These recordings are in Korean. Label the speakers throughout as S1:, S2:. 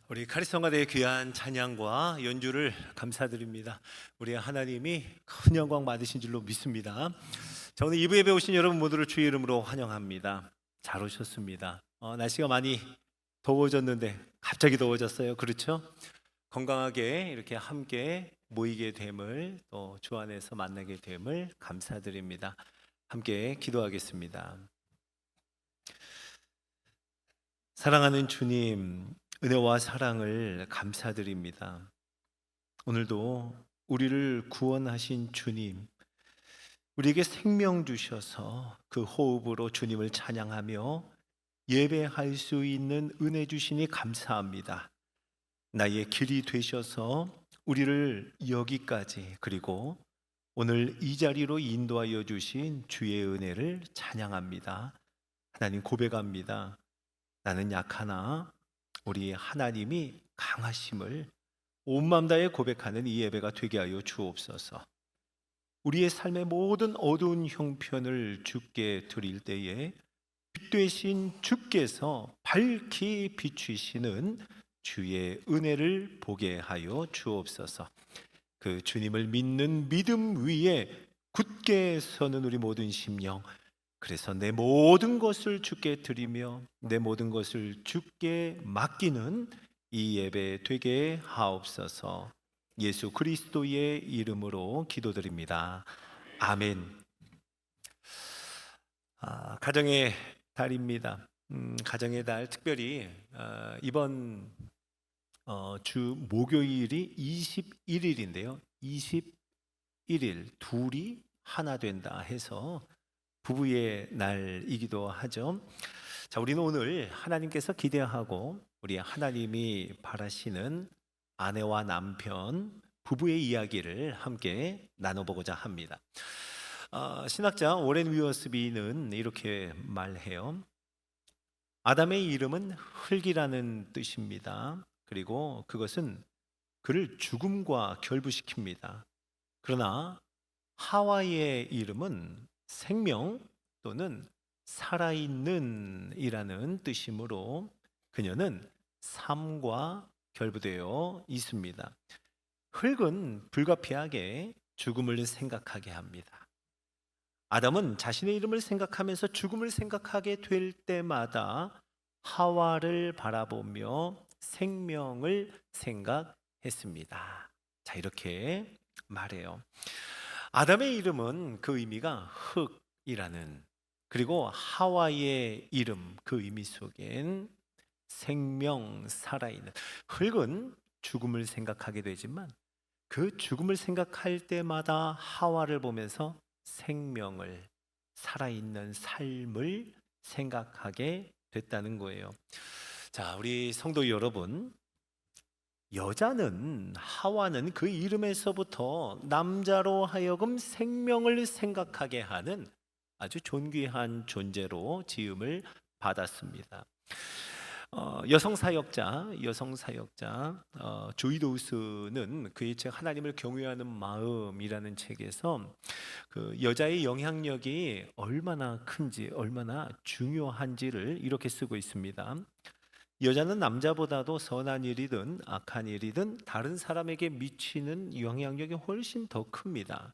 S1: 우리 카리스마대의 귀한 찬양과 연주를 감사드립니다. 우리 하나님이 큰 영광 받으신 줄로 믿습니다. 자, 오늘 2부 예배 오신 여러분 모두를 주의 이름으로 환영합니다. 잘 오셨습니다. 날씨가 많이 더워졌는데 갑자기 더워졌어요. 그렇죠? 건강하게 이렇게 함께 모이게 됨을, 또 주 안에서 만나게 됨을 감사드립니다. 함께 기도하겠습니다. 사랑하는 주님, 은혜와 사랑을 감사드립니다. 오늘도 우리를 구원하신 주님, 우리에게 생명 주셔서 그 호흡으로 주님을 찬양하며 예배할 수 있는 은혜 주시니 감사합니다. 나의 길이 되셔서 우리를 여기까지, 그리고 오늘 이 자리로 인도하여 주신 주의 은혜를 찬양합니다. 하나님, 고백합니다. 나는 약하나 우리 하나님이 강하심을 온 마음 다해 고백하는 이 예배가 되게 하여 주옵소서. 우리의 삶의 모든 어두운 형편을 주께 드릴 때에 빛 되신 주께서 밝히 비추시는 주의 은혜를 보게 하여 주옵소서. 그 주님을 믿는 믿음 위에 굳게 서는 우리 모든 심령, 그래서 내 모든 것을 주께 드리며 내 모든 것을 주께 맡기는 이 예배 되게 하옵소서. 예수 그리스도의 이름으로 기도드립니다. 아멘. 가정의 달입니다. 가정의 달, 특별히 이번 주 목요일이 21일인데요 21일 둘이 하나 된다 해서 부부의 날이기도 하죠. 자, 우리는 오늘 하나님께서 기대하고 우리 하나님이 바라시는 아내와 남편, 부부의 이야기를 함께 나눠보고자 합니다. 신학자 오렌 위어스비는 이렇게 말해요. 아담의 이름은 흙이라는 뜻입니다. 그리고 그것은 그를 죽음과 결부시킵니다. 그러나 하와의 이름은 생명 또는 살아있는 이라는 뜻이므로 그녀는 삶과 결부되어 있습니다. 흙은 불가피하게 죽음을 생각하게 합니다. 아담은 자신의 이름을 생각하면서 죽음을 생각하게 될 때마다 하와를 바라보며 생명을 생각했습니다. 자, 이렇게 말해요. 아담의 이름은 그 의미가 흙이라는, 그리고 하와의 이름 그 의미 속엔 생명, 살아있는. 흙은 죽음을 생각하게 되지만 그 죽음을 생각할 때마다 하와를 보면서 생명을, 살아있는 삶을 생각하게 됐다는 거예요. 자, 우리 성도 여러분, 여자는, 하와는 그 이름에서부터 남자로 하여금 생명을 생각하게 하는 아주 존귀한 존재로 지음을 받았습니다. 여성 사역자 조이도우스는 그의 책 하나님을 경외하는 마음이라는 책에서 그 여자의 영향력이 얼마나 큰지, 얼마나 중요한지를 이렇게 쓰고 있습니다. 여자는 남자보다도 선한 일이든 악한 일이든 다른 사람에게 미치는 영향력이 훨씬 더 큽니다.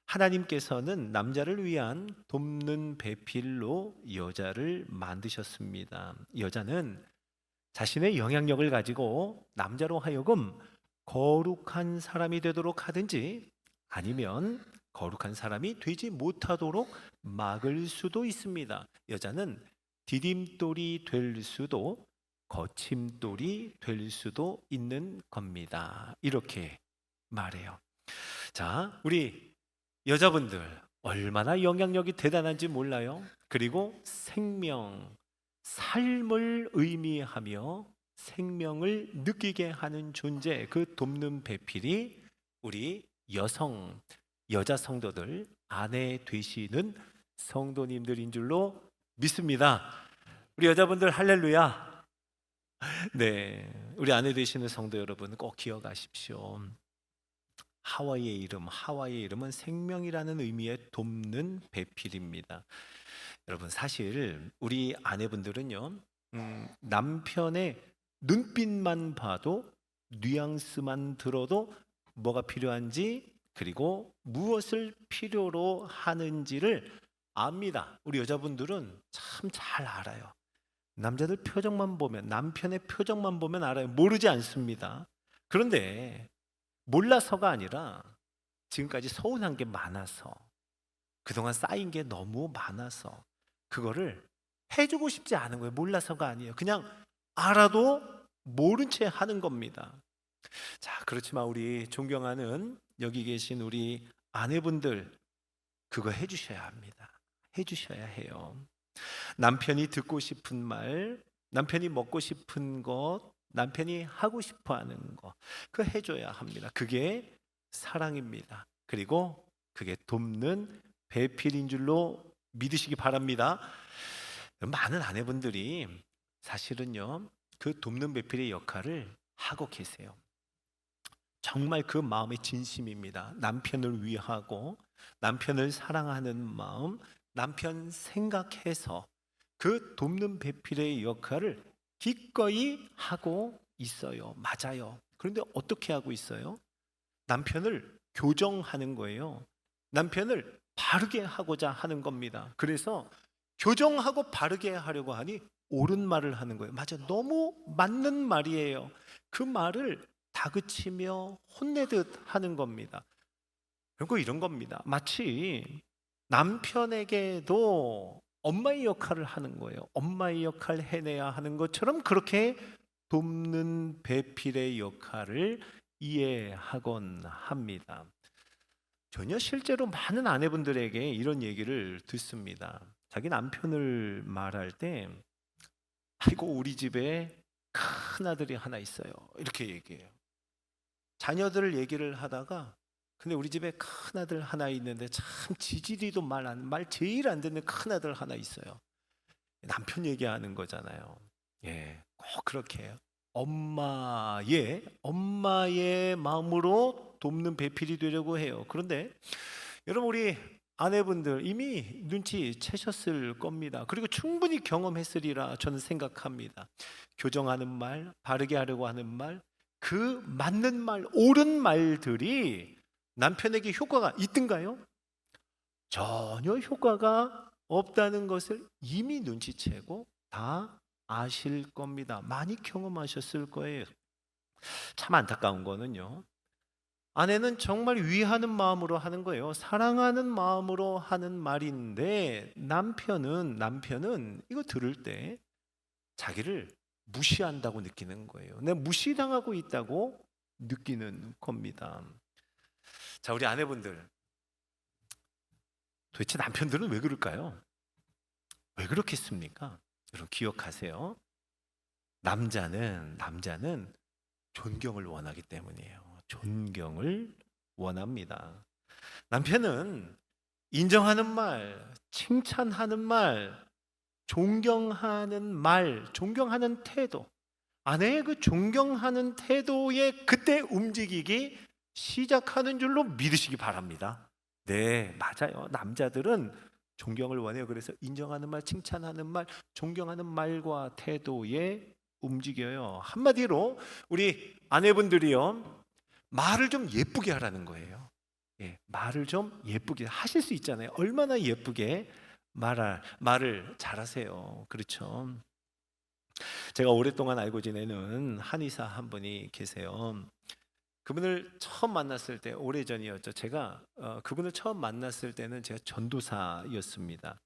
S1: 하나님께서는 남자를 위한 돕는 배필로 여자를 만드셨습니다. 여자는 자신의 영향력을 가지고 남자로 하여금 거룩한 사람이 되도록 하든지 아니면 거룩한 사람이 되지 못하도록 막을 수도 있습니다. 여자는 디딤돌이 될 수도 거침돌이 될 수도 있는 겁니다. 이렇게 말해요. 자, 우리 여자분들 얼마나 영향력이 대단한지 몰라요? 그리고 생명, 삶을 의미하며 생명을 느끼게 하는 존재, 그 돕는 배필이 우리 여자 성도들, 아내 되시는 성도님들인 줄로 믿습니다. 우리 여자분들 할렐루야. 네, 우리 아내 되시는 성도 여러분 꼭 기억하십시오. 하와의 이름은 생명이라는 의미의 돕는 배필입니다. 여러분, 사실 우리 아내분들은요, 남편의 눈빛만 봐도 뉘앙스만 들어도 뭐가 필요한지 그리고 무엇을 필요로 하는지를 압니다. 우리 여자분들은 참 잘 알아요. 남자들 표정만 보면 남편의 표정만 보면 알아요. 모르지 않습니다. 그런데 몰라서가 아니라 지금까지 서운한 게 많아서 그동안 쌓인 게 너무 많아서 그거를 해주고 싶지 않은 거예요. 몰라서가 아니에요. 그냥 알아도 모른 채 하는 겁니다. 자, 그렇지만 우리 존경하는 여기 계신 우리 아내분들 그거 해주셔야 합니다. 해주셔야 해요. 남편이 듣고 싶은 말, 남편이 먹고 싶은 것, 남편이 하고 싶어 하는 거 그거 해줘야 합니다. 그게 사랑입니다. 그리고 그게 돕는 배필인 줄로 믿으시기 바랍니다. 많은 아내분들이 사실은요 그 돕는 배필의 역할을 하고 계세요. 정말 그 마음의 진심입니다. 남편을 위하고 남편을 사랑하는 마음, 남편 생각해서 그 돕는 배필의 역할을 기꺼이 하고 있어요. 맞아요. 그런데 어떻게 하고 있어요? 남편을 교정하는 거예요. 남편을 바르게 하고자 하는 겁니다. 그래서 교정하고 바르게 하려고 하니 옳은 말을 하는 거예요. 맞아, 너무 맞는 말이에요. 그 말을 다그치며 혼내듯 하는 겁니다. 그리고 이런 겁니다. 마치 남편에게도 엄마의 역할을 하는 거예요. 엄마의 역할을 해내야 하는 것처럼 그렇게 돕는 배필의 역할을 이해하곤 합니다. 전혀 실제로 많은 아내분들에게 이런 얘기를 듣습니다. 자기 남편을 말할 때 아이고 우리 집에 큰 아들이 하나 있어요. 이렇게 얘기해요. 자녀들 얘기를 하다가 근데 우리 집에 큰 아들 하나 있는데 참 지지리도 말 제일 안 듣는 큰 아들 하나 있어요. 남편 얘기하는 거잖아요. 예, 꼭 그렇게 해요. 엄마의 마음으로 돕는 배필이 되려고 해요. 그런데 여러분 우리 아내분들 이미 눈치채셨을 겁니다. 그리고 충분히 경험했으리라 저는 생각합니다. 교정하는 말, 바르게 하려고 하는 말, 그 맞는 말, 옳은 말들이 남편에게 효과가 있든가요? 전혀 효과가 없다는 것을 이미 눈치채고 다 아실 겁니다. 많이 경험하셨을 거예요. 참 안타까운 거는요. 아내는 정말 위하는 마음으로 하는 거예요. 사랑하는 마음으로 하는 말인데 남편은 이거 들을 때 자기를 무시한다고 느끼는 거예요. 내가 무시당하고 있다고 느끼는 겁니다. 자, 우리 아내분들 도대체 남편들은 왜 그럴까요? 왜 그렇겠습니까? 여러분 기억하세요. 남자는 존경을 원하기 때문이에요. 존경을 원합니다. 남편은 인정하는 말, 칭찬하는 말, 존경하는 태도, 아내의 그 존경하는 태도에 그때 움직이기 시작하는 줄로 믿으시기 바랍니다. 네, 맞아요. 남자들은 존경을 원해요. 그래서 인정하는 말, 칭찬하는 말, 존경하는 말과 태도에 움직여요. 한마디로 우리 아내분들이요, 말을 좀 예쁘게 하라는 거예요. 예, 말을 좀 예쁘게 하실 수 있잖아요. 얼마나 예쁘게 말을 잘하세요. 그렇죠. 제가 오랫동안 알고 지내는 한의사 한 분이 계세요. 그분을 처음 만났을 때 오래전이었죠. 제가 그분을 처음 만났을 때는 제가 전도사였습니다.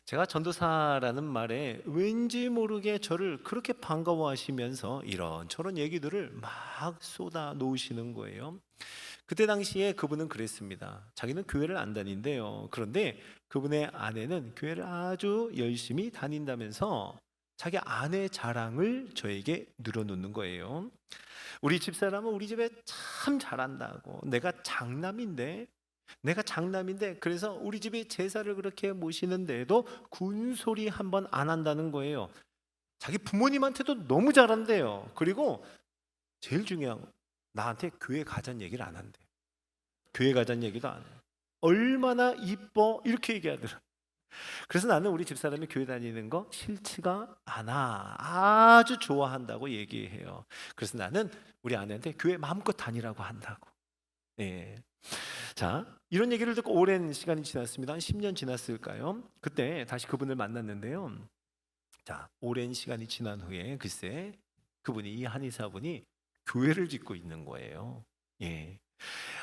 S1: 제가 전도사라는 말에 왠지 모르게 저를 그렇게 반가워하시면서 이런저런 얘기들을 막 쏟아 놓으시는 거예요. 그때 당시에 그분은 그랬습니다. 자기는 교회를 안 다닌대요. 그런데 그분의 아내는 교회를 아주 열심히 다닌다면서 자기 아내 자랑을 저에게 늘어놓는 거예요. 우리 집사람은 우리 집에 참 잘한다고. 내가 장남인데 그래서 우리 집에 제사를 그렇게 모시는데도 군소리 한 번 안 한다는 거예요. 자기 부모님한테도 너무 잘한대요. 그리고 제일 중요한 거, 나한테 교회 가자는 얘기를 안 한대. 교회 가자는 얘기도 안 해. 얼마나 이뻐 이렇게 얘기하더라. 그래서 나는 우리 집사람이 교회 다니는 거 싫지가 않아. 아주 좋아한다고 얘기해요. 그래서 나는 우리 아내한테 교회 마음껏 다니라고 한다고. 예. 자, 이런 얘기를 듣고 오랜 시간이 지났습니다. 한 10년 지났을까요? 그때 다시 그분을 만났는데요. 자, 오랜 시간이 지난 후에 글쎄 그분이, 이 한의사분이 교회를 짓고 있는 거예요. 예.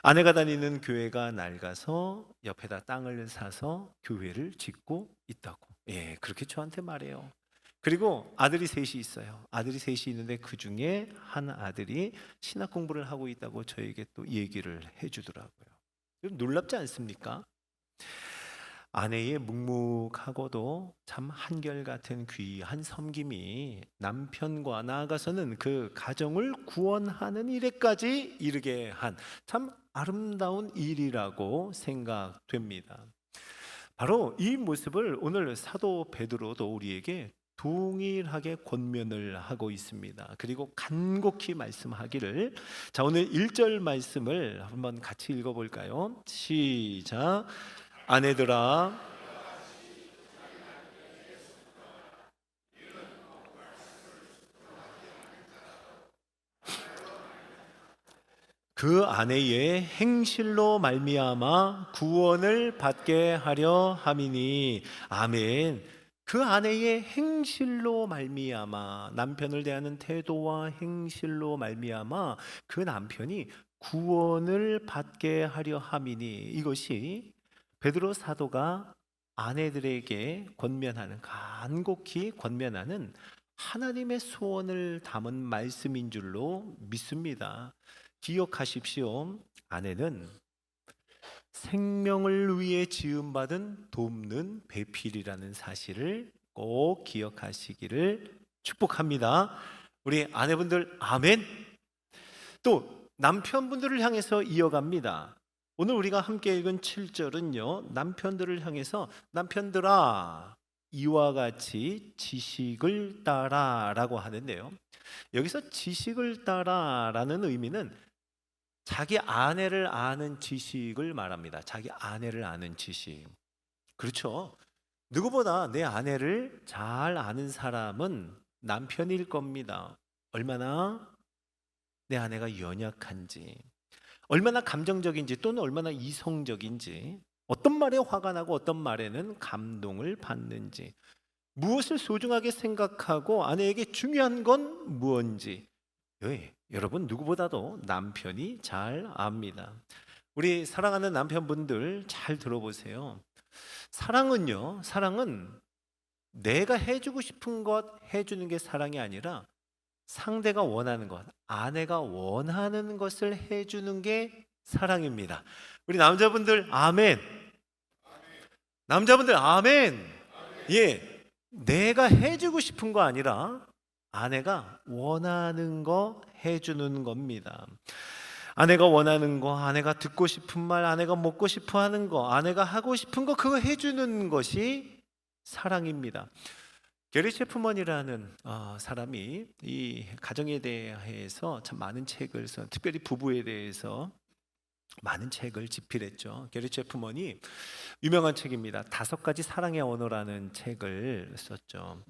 S1: 아내가 다니는 교회가 낡아서 옆에다 땅을 사서 교회를 짓고 있다고. 예, 그렇게 저한테 말해요. 그리고 아들이 셋이 있어요. 아들이 셋이 있는데 그 중에 한 아들이 신학 공부를 하고 있다고 저에게 또 얘기를 해주더라고요. 놀랍지 않습니까? 아내의 묵묵하고도 참 한결같은 귀한 섬김이 남편과 나아가서는 그 가정을 구원하는 일에까지 이르게 한 참 아름다운 일이라고 생각됩니다. 바로 이 모습을 오늘 사도 베드로도 우리에게 동일하게 권면을 하고 있습니다. 그리고 간곡히 말씀하기를, 자, 오늘 1절 말씀을 한번 같이 읽어볼까요? 시작. 아내들아, 그 아내의 행실로 말미암아 구원을 받게 하려 함이니. 아멘. 그 아내의 행실로 말미암아, 남편을 대하는 태도와 행실로 말미암아 그 남편이 구원을 받게 하려 함이니. 이것이 베드로 사도가 아내들에게 권면하는, 간곡히 권면하는 하나님의 소원을 담은 말씀인 줄로 믿습니다. 기억하십시오. 아내는 생명을 위해 지음받은 돕는 배필이라는 사실을 꼭 기억하시기를 축복합니다. 우리 아내분들 아멘. 또 남편분들을 향해서 이어갑니다. 오늘 우리가 함께 읽은 7절은요, 남편들을 향해서 남편들아 이와 같이 지식을 따라라고 하는데요, 여기서 지식을 따라라는 의미는 자기 아내를 아는 지식을 말합니다. 자기 아내를 아는 지식. 그렇죠. 누구보다 내 아내를 잘 아는 사람은 남편일 겁니다. 얼마나 내 아내가 연약한지, 얼마나 감정적인지, 또는 얼마나 이성적인지, 어떤 말에 화가 나고 어떤 말에는 감동을 받는지, 무엇을 소중하게 생각하고 아내에게 중요한 건 무엇인지, 여러분 누구보다도 남편이 잘 압니다. 우리 사랑하는 남편분들 잘 들어보세요. 사랑은 내가 해주고 싶은 것 해주는 게 사랑이 아니라 상대가 원하는 것, 아내가 원하는 것을 해주는 게 사랑입니다. 우리 남자분들 아멘. 남자분들 아멘. 예, 내가 해주고 싶은 거 아니라 아내가 원하는 거 해주는 겁니다. 아내가 원하는 거, 아내가 듣고 싶은 말, 아내가 먹고 싶어 하는 거, 아내가 하고 싶은 거, 그거 해주는 것이 사랑입니다. 게리 체프먼이라는 사람이 이 가정에 대해서 참 많은 책을 써, 특별히 부부에 대해서 많은 책을 집필했죠. 게리 체프먼이 유명한 책입니다. 5가지 사랑의 언어라는 책을 썼죠.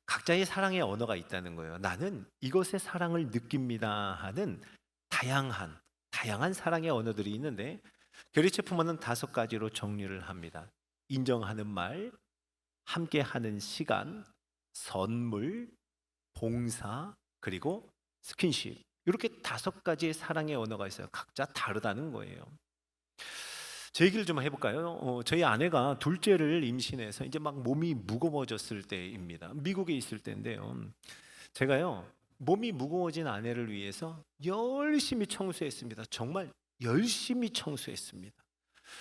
S1: 각자의 사랑의 언어가 있다는 거예요. 나는 이것의 사랑을 느낍니다 하는 다양한 사랑의 언어들이 있는데, 게리 체프먼은 5가지로 정리를 합니다. 인정하는 말, 함께하는 시간, 선물, 봉사, 그리고 스킨십. 이렇게 5가지의 사랑의 언어가 있어요. 각자 다르다는 거예요. 제 얘기를 좀 해볼까요? 저희 아내가 둘째를 임신해서 이제 막 몸이 무거워졌을 때입니다. 미국에 있을 때인데요, 제가요 몸이 무거워진 아내를 위해서 열심히 청소했습니다. 정말 열심히 청소했습니다.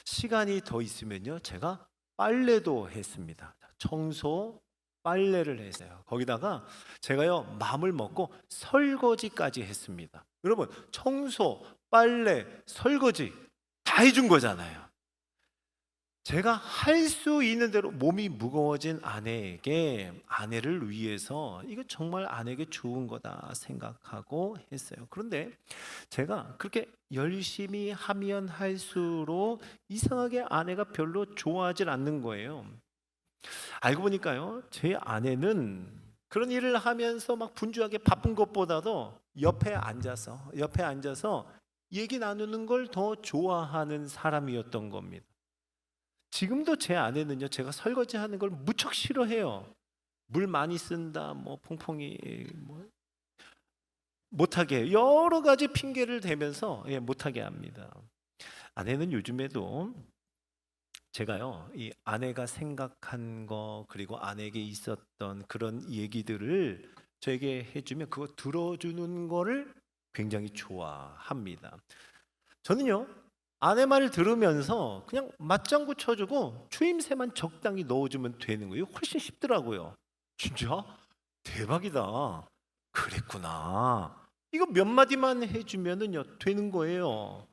S1: 시간이 더 있으면요, 제가 빨래도 했습니다. 청소, 빨래를 했어요. 거기다가 제가요 마음을 먹고 설거지까지 했습니다. 여러분, 청소, 빨래, 설거지 다 해준 거잖아요. 제가 할 수 있는 대로 몸이 무거워진 아내에게, 아내를 위해서 이거 정말 아내에게 좋은 거다 생각하고 했어요. 그런데 제가 그렇게 열심히 하면 할수록 이상하게 아내가 별로 좋아하질 않는 거예요. 알고 보니까요, 제 아내는 그런 일을 하면서 막 분주하게 바쁜 것보다도 옆에 앉아서 얘기 나누는 걸 더 좋아하는 사람이었던 겁니다. 지금도 제 아내는요, 제가 설거지하는 걸 무척 싫어해요. 물 많이 쓴다, 뭐 퐁퐁이 뭐 못하게 여러 가지 핑계를 대면서 못하게 합니다. 아내는 요즘에도 제가요, 이 아내가 생각한 거 그리고 아내에게 있었던 그런 얘기들을 저에게 해주면 그거 들어주는 거를 굉장히 좋아합니다. 저는요, 아내 말을 들으면서 그냥 맞장구 쳐주고 추임새만 적당히 넣어주면 되는 거예요. 훨씬 쉽더라고요. 진짜 대박이다. 그랬구나. 이거 몇 마디만 해주면은요 되는 거예요.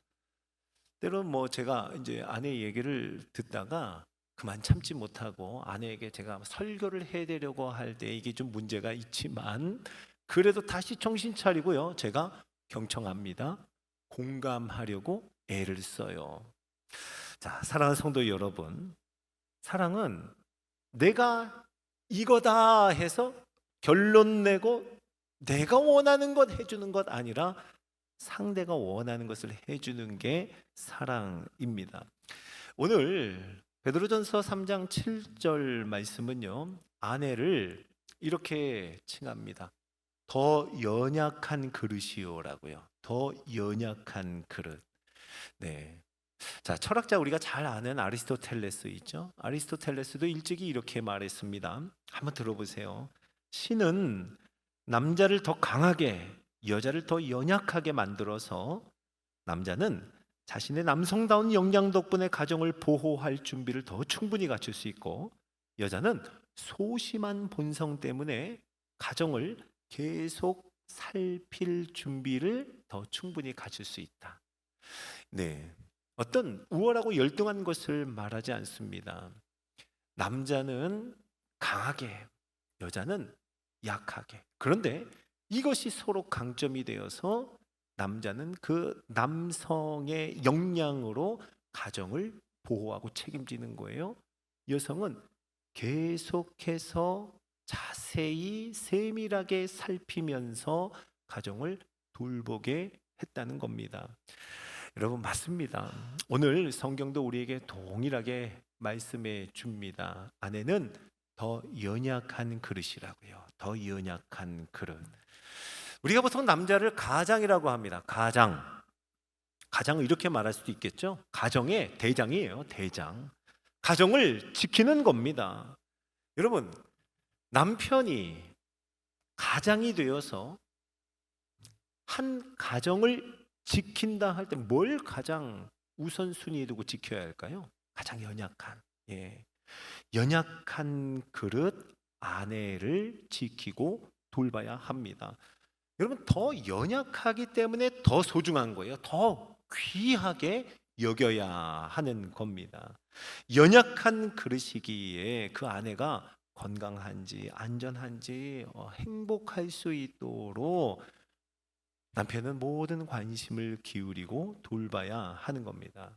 S1: 때론 뭐 제가 이제 아내 얘기를 듣다가 그만 참지 못하고 아내에게 제가 설교를 해드리려고 할 때 이게 좀 문제가 있지만 그래도 다시 정신 차리고요, 제가 경청합니다. 공감하려고 애를 써요. 자, 사랑하는 성도 여러분, 사랑은 내가 이거다 해서 결론 내고 내가 원하는 것 해주는 것 아니라 상대가 원하는 것을 해주는 게 사랑입니다. 오늘 베드로전서 3장 7절 말씀은요, 아내를 이렇게 칭합니다. 더 연약한 그릇이요라고요. 더 연약한 그릇. 네. 자, 철학자 우리가 잘 아는 아리스토텔레스 있죠? 아리스토텔레스도 일찍이 이렇게 말했습니다. 한번 들어보세요. 신은 남자를 더 강하게, 여자를 더 연약하게 만들어서 남자는 자신의 남성다운 역량 덕분에 가정을 보호할 준비를 더 충분히 갖출 수 있고, 여자는 소심한 본성 때문에 가정을 계속 살필 준비를 더 충분히 갖출 수 있다. 네, 어떤 우월하고 열등한 것을 말하지 않습니다. 남자는 강하게, 여자는 약하게. 그런데 이것이 서로 강점이 되어서 남자는 그 남성의 역량으로 가정을 보호하고 책임지는 거예요. 여성은 계속해서 자세히 세밀하게 살피면서 가정을 돌보게 했다는 겁니다. 여러분, 맞습니다. 오늘 성경도 우리에게 동일하게 말씀해 줍니다. 아내는 더 연약한 그릇이라고요. 더 연약한 그릇. 우리가 보통 남자를 가장이라고 합니다. 가장을 이렇게 말할 수도 있겠죠. 가정의 대장이에요. 대장. 가정을 지키는 겁니다. 여러분, 남편이 가장이 되어서 한 가정을 지킨다 할 때 뭘 가장 우선순위에 두고 지켜야 할까요? 가장 연약한, 연약한 그릇 아내를 지키고 돌봐야 합니다. 여러분, 더 연약하기 때문에 더 소중한 거예요. 더 귀하게 여겨야 하는 겁니다. 연약한 그릇이기에 그 아내가 건강한지 안전한지 행복할 수 있도록 남편은 모든 관심을 기울이고 돌봐야 하는 겁니다.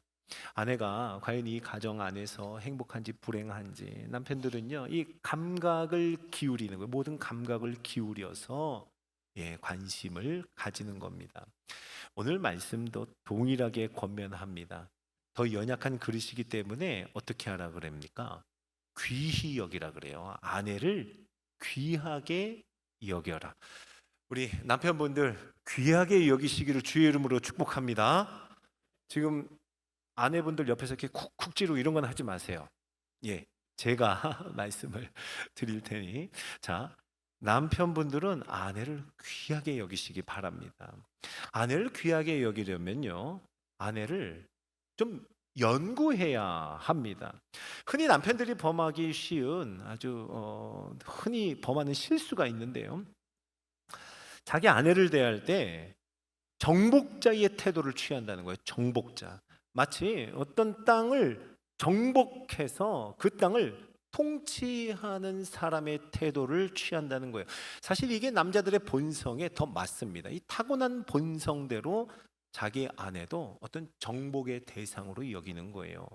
S1: 아내가 과연 이 가정 안에서 행복한지 불행한지 남편들은요, 이 감각을 기울이는 거예요. 모든 감각을 기울여서 관심을 가지는 겁니다. 오늘 말씀도 동일하게 권면합니다. 더 연약한 그릇이기 때문에 어떻게 하라 그럽니까? 귀히 여기라 그래요. 아내를 귀하게 여겨라. 우리 남편분들 귀하게 여기시기를 주의 이름으로 축복합니다. 지금 아내분들 옆에서 이렇게 쿡쿡 찌르고 이런 건 하지 마세요. 제가 말씀을 드릴 테니, 자, 남편분들은 아내를 귀하게 여기시기 바랍니다. 아내를 귀하게 여기려면요, 아내를 좀 연구해야 합니다. 흔히 남편들이 범하기 쉬운 아주 흔히 범하는 실수가 있는데요, 자기 아내를 대할 때 정복자의 태도를 취한다는 거예요. 정복자. 마치 어떤 땅을 정복해서 그 땅을 통치하는 사람의 태도를 취한다는 거예요. 사실 이게 남자들의 본성에 더 맞습니다. 이 타고난 본성대로 자기 아내도 어떤 정복의 대상으로 여기는 거예요.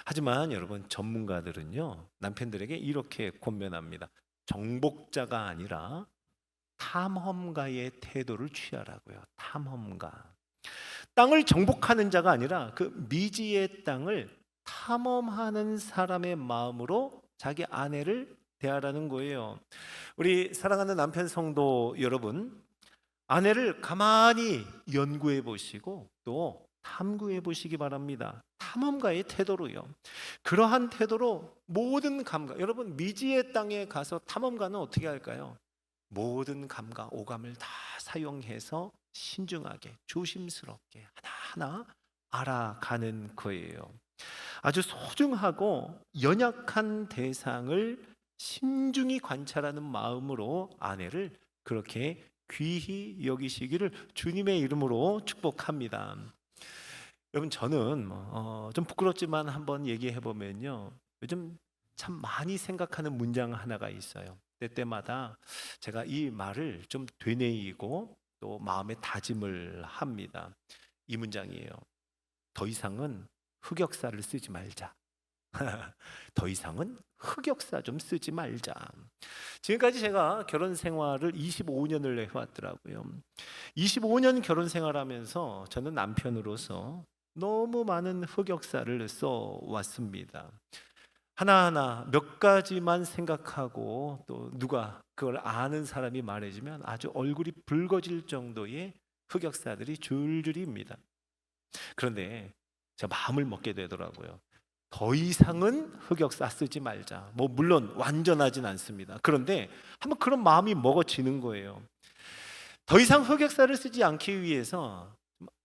S1: 하지만 여러분, 전문가들은요, 남편들에게 이렇게 권면합니다. 정복자가 아니라 탐험가의 태도를 취하라고요. 탐험가. 땅을 정복하는 자가 아니라 그 미지의 땅을 탐험하는 사람의 마음으로 자기 아내를 대하라는 거예요. 우리 사랑하는 남편 성도 여러분, 아내를 가만히 연구해 보시고 또 탐구해 보시기 바랍니다. 탐험가의 태도로요. 그러한 태도로 모든 감각, 여러분 미지의 땅에 가서 탐험가는 어떻게 할까요? 모든 감각, 오감을 다 사용해서 신중하게, 조심스럽게 하나하나 알아가는 거예요. 아주 소중하고 연약한 대상을 신중히 관찰하는 마음으로 아내를 그렇게 귀히 여기시기를 주님의 이름으로 축복합니다. 여러분, 저는 좀 부끄럽지만 한번 얘기해 보면요, 요즘 참 많이 생각하는 문장 하나가 있어요. 때때마다 제가 이 말을 좀 되뇌이고 또 마음에 다짐을 합니다. 이 문장이에요. 더 이상은 흑역사를 쓰지 말자. 더 이상은 흑역사 좀 쓰지 말자. 지금까지 제가 결혼 생활을 25년을 해왔더라고요. 25년 결혼 생활하면서 저는 남편으로서 너무 많은 흑역사를 써왔습니다. 하나하나 몇 가지만 생각하고 또 누가 그걸 아는 사람이 말해주면 아주 얼굴이 붉어질 정도의 흑역사들이 줄줄이입니다. 그런데 제가 마음을 먹게 되더라고요. 더 이상은 흑역사 쓰지 말자. 뭐 물론 완전하진 않습니다. 그런데 한번 그런 마음이 먹어지는 거예요. 더 이상 흑역사를 쓰지 않기 위해서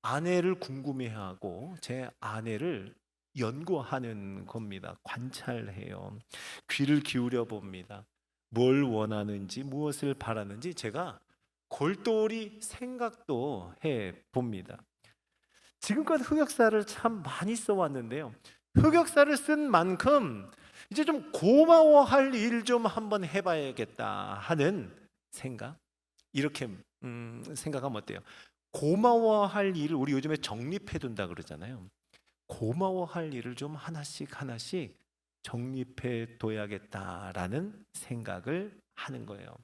S1: 아내를 궁금해하고 제 아내를 연구하는 겁니다. 관찰해요. 귀를 기울여 봅니다. 뭘 원하는지, 무엇을 바라는지 제가 골똘히 생각도 해 봅니다. 지금껏 흑역사를 참 많이 써왔는데요, 흑역사를 쓴 만큼 이제 좀 고마워할 일 좀 한번 해봐야겠다 하는 생각, 이렇게 생각하면 어때요? 고마워할 일을 우리 요즘에 정립해둔다 그러잖아요. 고마워할 일을 좀 하나씩 하나씩 정립해 둬야겠다라는 생각을 하는 거예요.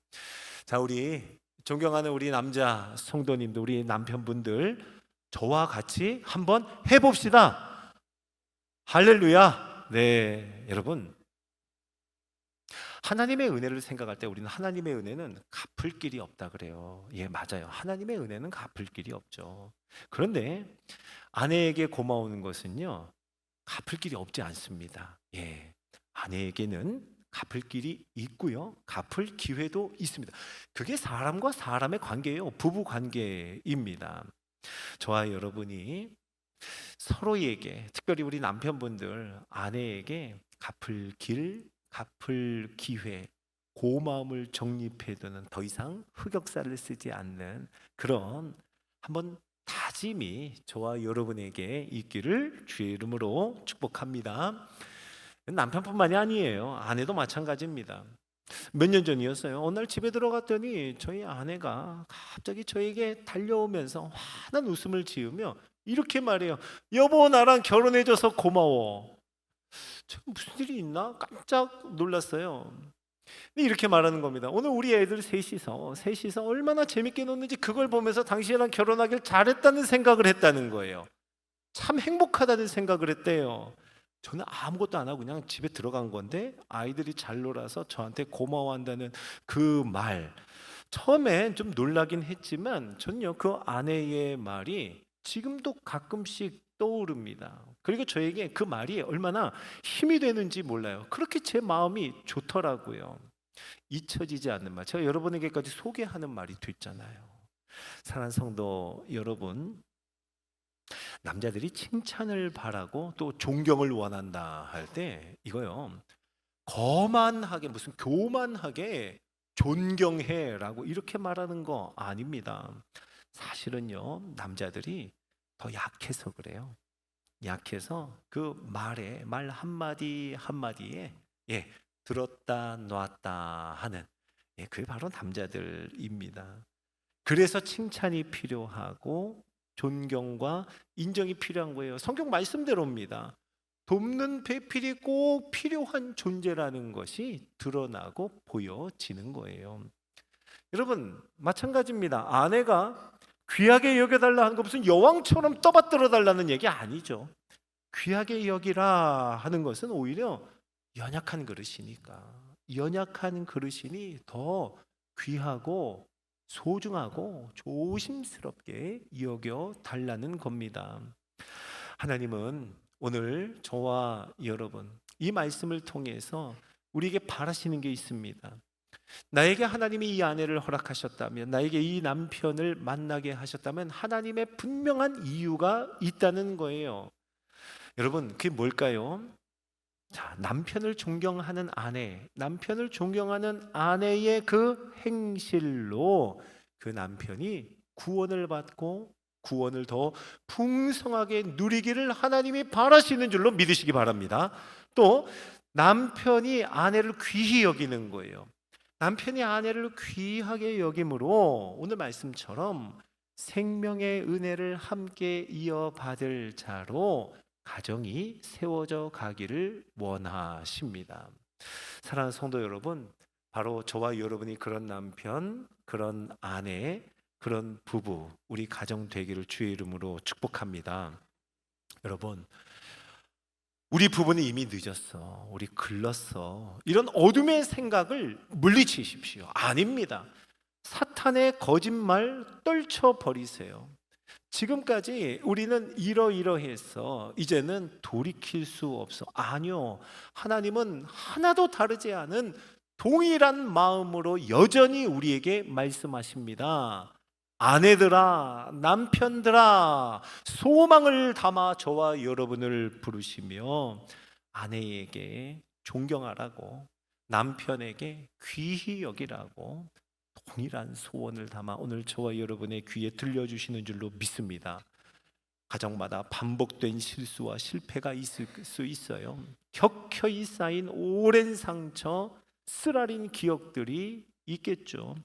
S1: 자, 우리 존경하는 우리 남자 성도님들, 우리 남편분들, 저와 같이 한번 해봅시다. 할렐루야. 네, 여러분, 하나님의 은혜를 생각할 때 우리는 하나님의 은혜는 갚을 길이 없다 그래요. 예, 맞아요. 하나님의 은혜는 갚을 길이 없죠. 그런데 아내에게 고마우는 것은요, 갚을 길이 없지 않습니다. 예, 아내에게는 갚을 길이 있고요, 갚을 기회도 있습니다. 그게 사람과 사람의 관계예요. 부부 관계입니다. 저와 여러분이 서로에게, 특별히 우리 남편분들 아내에게 갚을 길, 갚을 기회, 고마움을 정립해두는, 더 이상 흑역사를 쓰지 않는 그런 한번 다짐이 저와 여러분에게 있기를 주의 이름으로 축복합니다. 남편뿐만이 아니에요. 아내도 마찬가지입니다. 몇 년 전이었어요. 어느 날 집에 들어갔더니 저희 아내가 갑자기 저에게 달려오면서 환한 웃음을 지으며 이렇게 말해요. 여보, 나랑 결혼해줘서 고마워. 저 무슨 일이 있나? 깜짝 놀랐어요. 근데 이렇게 말하는 겁니다. 오늘 우리 애들 셋이서 얼마나 재밌게 노는지 그걸 보면서 당신이랑 결혼하길 잘했다는 생각을 했다는 거예요. 참 행복하다는 생각을 했대요. 저는 아무것도 안 하고 그냥 집에 들어간 건데 아이들이 잘 놀아서 저한테 고마워한다는 그 말, 처음엔 좀 놀라긴 했지만 저는요, 그 아내의 말이 지금도 가끔씩 떠오릅니다. 그리고 저에게 그 말이 얼마나 힘이 되는지 몰라요. 그렇게 제 마음이 좋더라고요. 잊혀지지 않는 말, 제가 여러분에게까지 소개하는 말이 됐잖아요. 사랑하는 성도 여러분, 남자들이 칭찬을 바라고 또 존경을 원한다 할 때 이거요, 거만하게, 무슨 교만하게 존경해라고 이렇게 말하는 거 아닙니다. 사실은요, 남자들이 더 약해서 그래요. 약해서 그 말 한마디 한마디에 들었다 놨다 하는, 그게 바로 남자들입니다. 그래서 칭찬이 필요하고 존경과 인정이 필요한 거예요. 성경 말씀대로입니다. 돕는 배필이 꼭 필요한 존재라는 것이 드러나고 보여지는 거예요. 여러분, 마찬가지입니다. 아내가 귀하게 여겨달라 하는 거 무슨 여왕처럼 떠받들어 달라는 얘기 아니죠. 귀하게 여기라 하는 것은 오히려 연약한 그릇이니까, 연약한 그릇이니 더 귀하고 소중하고 조심스럽게 여겨 달라는 겁니다. 하나님은 오늘 저와 여러분 이 말씀을 통해서 우리에게 바라시는 게 있습니다. 나에게 하나님이 이 아내를 허락하셨다면, 나에게 이 남편을 만나게 하셨다면 하나님의 분명한 이유가 있다는 거예요. 여러분, 그게 뭘까요? 자, 남편을 존경하는 아내, 남편을 존경하는 아내의 그 행실로 그 남편이 구원을 받고 구원을 더 풍성하게 누리기를 하나님이 바라시는 줄로 믿으시기 바랍니다. 또 남편이 아내를 귀히 여기는 거예요. 남편이 아내를 귀하게 여김으로 오늘 말씀처럼 생명의 은혜를 함께 이어받을 자로 가정이 세워져 가기를 원하십니다. 사랑하는 성도 여러분, 바로 저와 여러분이 그런 남편, 그런 아내, 그런 부부, 우리 가정 되기를 주의 이름으로 축복합니다. 여러분, 우리 부부는 이미 늦었어, 우리 글렀어, 이런 어둠의 생각을 물리치십시오. 아닙니다. 사탄의 거짓말 떨쳐버리세요. 지금까지 우리는 이러이러해서 이제는 돌이킬 수 없어. 아니요, 하나님은 하나도 다르지 않은 동일한 마음으로 여전히 우리에게 말씀하십니다. 아내들아, 남편들아, 소망을 담아 저와 여러분을 부르시며 아내에게 존경하라고, 남편에게 귀히 여기라고 동일한 소원을 담아 오늘 저와 여러분의 귀에 들려주시는 줄로 믿습니다. 가정마다 반복된 실수와 실패가 있을 수 있어요. 격혀이 쌓인 오랜 상처, 쓰라린 기억들이 있겠죠.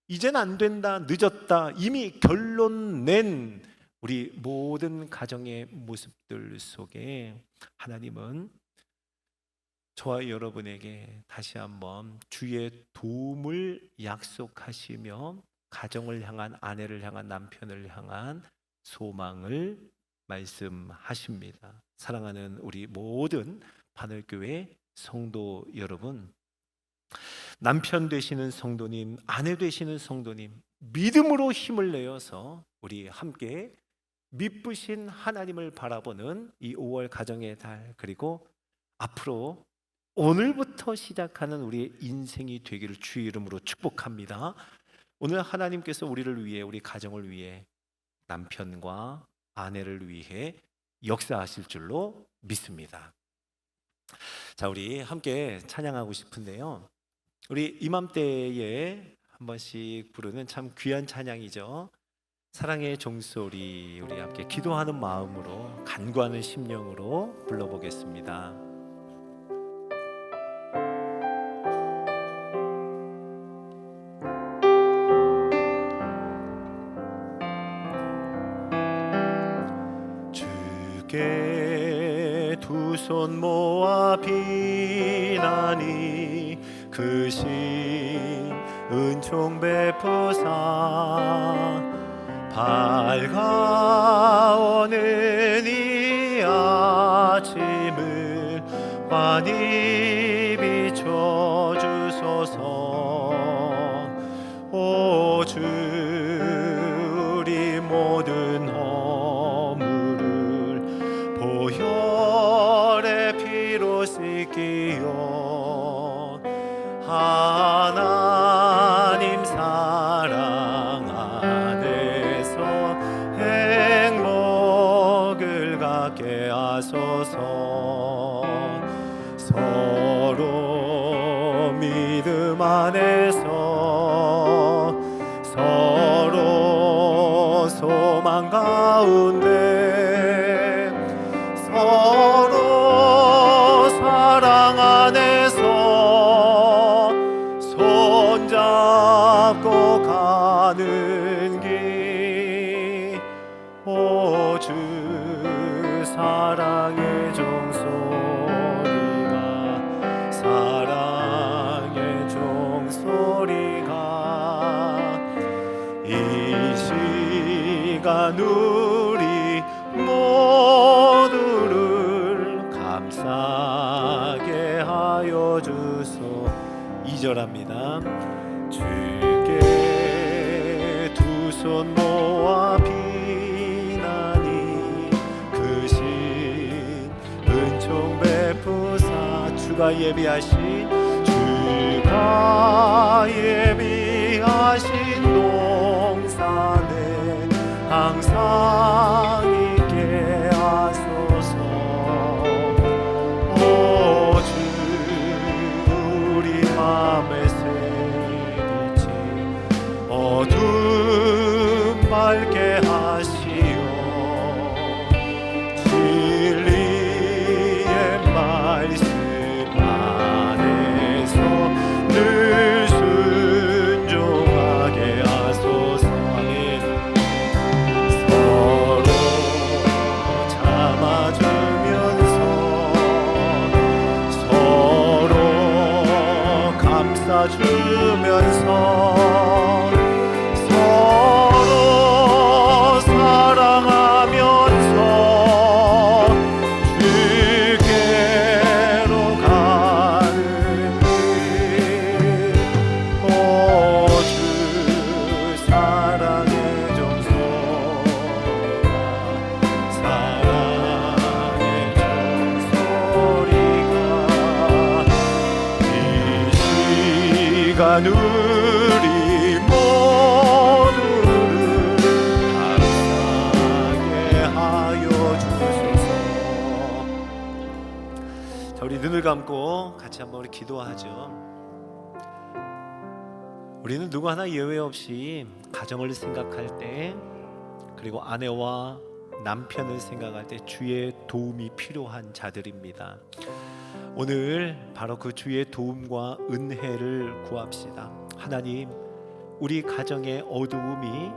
S1: 이젠 안 된다, 늦었다, 이미 결론 낸 우리 모든 가정의 모습들 속에 하나님은 저와 여러분에게 다시 한번 주의 도움을 약속하시며 가정을 향한, 아내를 향한, 남편을 향한 소망을 말씀하십니다. 사랑하는 우리 모든 바늘교회 성도 여러분, 남편 되시는 성도님, 아내 되시는 성도님, 믿음으로 힘을 내어서 우리 함께 미쁘신 하나님을 바라보는 이 5월 가정의 달, 그리고 앞으로 오늘부터 시작하는 우리의 인생이 되기를 주의 이름으로 축복합니다. 오늘 하나님께서 우리를 위해, 우리 가정을 위해, 남편과 아내를 위해 역사하실 줄로 믿습니다. 자, 우리 함께 찬양하고 싶은데요, 우리 이맘때에 한 번씩 부르는 참 귀한 찬양이죠. 사랑의 종소리, 우리 함께 기도하는 마음으로, 간구하는 심령으로 불러보겠습니다. 주께 두 손 모아 비나니 그 신 은총 베푸사 밝아오는 이 아침을 환히 비춰주소서. 오 주, 우리 모든 허물을 보혈의 피로 씻기요. 하나님 사랑 안에서 행복을 갖게 하소서. 서로 믿음 안에서 서로 소망 가운데 서로 사랑 안에서 손잡고 가는 길. 오 주, 사랑의 종소 시간 우리 모두를 감싸게 하여 주소. 2절합니다. 주께 두 손 모아 비나니 그 신 은총 베푸사. 주가 예비하신 농산에 항상 있게 하소서. 오 주 우리 맘에 새기지 어둠 밝게 하시오. 진리의 말씀 안에서 늘 순종하게 하소서. 아멘. 서로 참아주면서 서로 감싸주면서 서로 사랑하면서 주께로 가는 길. 오 주 사랑의 종소리가 사랑의 종소리가 이 시간 우리 모두를 감사하게 하여 주소서. 자, 우리 눈을 감고 같이 한번 우리 기도하죠. 우리는 누구 하나 예외 없이 가정을 생각할 때, 그리고 아내와 남편을 생각할 때 주의 도움이 필요한 자들입니다. 오늘 바로 그 주의 도움과 은혜를 구합시다. 하나님, 우리 가정의 어두움이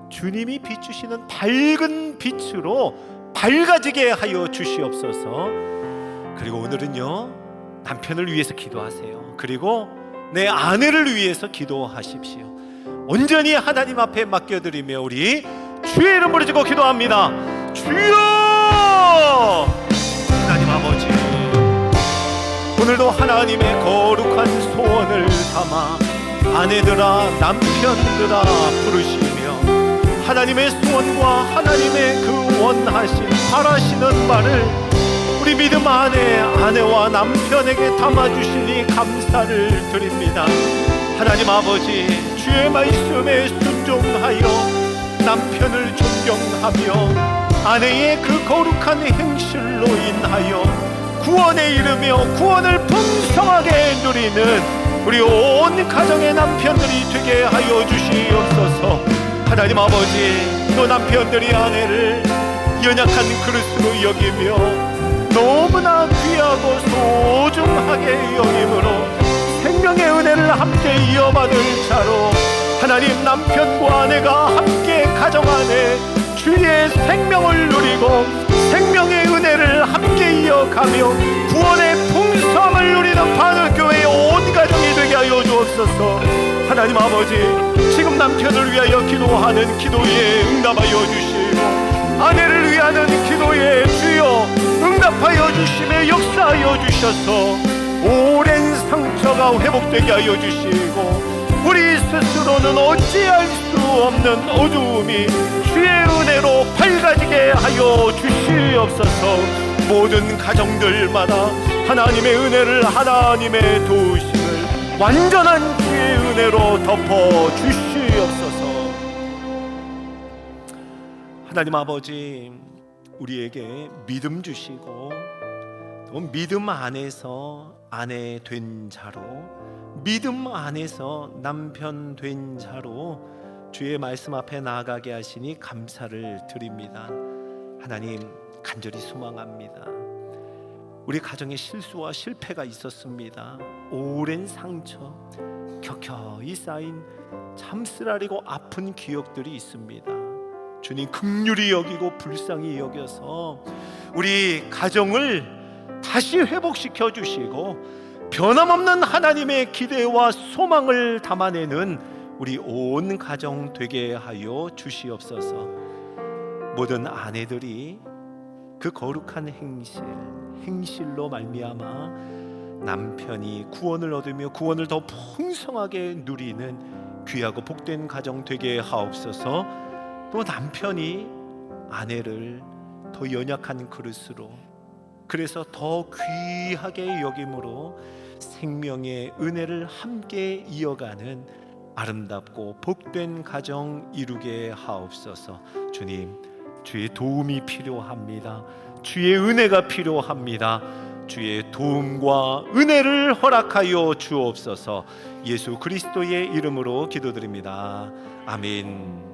S1: 주님이 비추시는 밝은 빛으로 밝아지게 하여 주시옵소서. 그리고 오늘은요, 남편을 위해서 기도하세요. 그리고 내 아내를 위해서 기도하십시오. 온전히 하나님 앞에 맡겨드리며 우리 주의 이름 부르짖고 기도합니다. 주여! 하나님 아버지, 오늘도 하나님의 거룩한 소원을 담아 아내들아 남편들아 부르시며 하나님의 소원과 하나님의 그 원하심 바라시는 말을 우리 믿음 안에 아내와 남편에게 담아주시니 감사를 드립니다. 하나님 아버지, 주의 말씀에 순종하여 남편을 존경하며 아내의 그 거룩한 행실로 인하여 구원에 이르며 구원을 풍성하게 누리는 우리 온 가정의 남편들이 되게 하여 주시옵소서. 하나님 아버지, 또 남편들이 아내를 연약한 그릇으로 여기며 너무나 귀하고 소중하게 여김으로 생명의 은혜를 함께 이어받을 자로 하나님, 남편과 아내가 함께 가정 안에 주의 생명을 누리고 생명의 은혜를 함께 이어가며 구원의 풍성함을 누리는 바늘교회의 온 가정이 되게 하여 주옵소서. 하나님 아버지, 지금 남편을 위하여 기도하는 기도에 응답하여 주시고 아내를 위하는 기도에 주여 응답하여 주시며 역사하여 주셔서 오랜 상처가 회복되게 하여 주시고 우리 스스로는 어찌할 수 없는 어두움이 주의 은혜로 밝아지게 하여 주시옵소서. 모든 가정들마다 하나님의 은혜를, 하나님의 도우심을 완전한 주의 은혜로 덮어 주시옵소서. 하나님 아버지, 우리에게 믿음 주시고 또 믿음 안에서 아내 된 자로, 믿음 안에서 남편 된 자로 주의 말씀 앞에 나아가게 하시니 감사를 드립니다. 하나님, 간절히 소망합니다. 우리 가정에 실수와 실패가 있었습니다. 오랜 상처, 격혀이 쌓인 참 쓰라리고 아픈 기억들이 있습니다. 주님, 긍휼히 여기고 불쌍히 여겨서 우리 가정을 다시 회복시켜 주시고 변함없는 하나님의 기대와 소망을 담아내는 우리 온 가정 되게 하여 주시옵소서. 모든 아내들이 그 거룩한 행실로 말미암아 남편이 구원을 얻으며 구원을 더 풍성하게 누리는 귀하고 복된 가정 되게 하옵소서. 또 남편이 아내를 더 연약한 그릇으로, 그래서 더 귀하게 여김으로 생명의 은혜를 함께 이어가는 아름답고 복된 가정 이루게 하옵소서. 주님, 주의 도움이 필요합니다. 주의 은혜가 필요합니다. 주의 도움과 은혜를 허락하여 주옵소서. 예수 그리스도의 이름으로 기도드립니다. 아멘.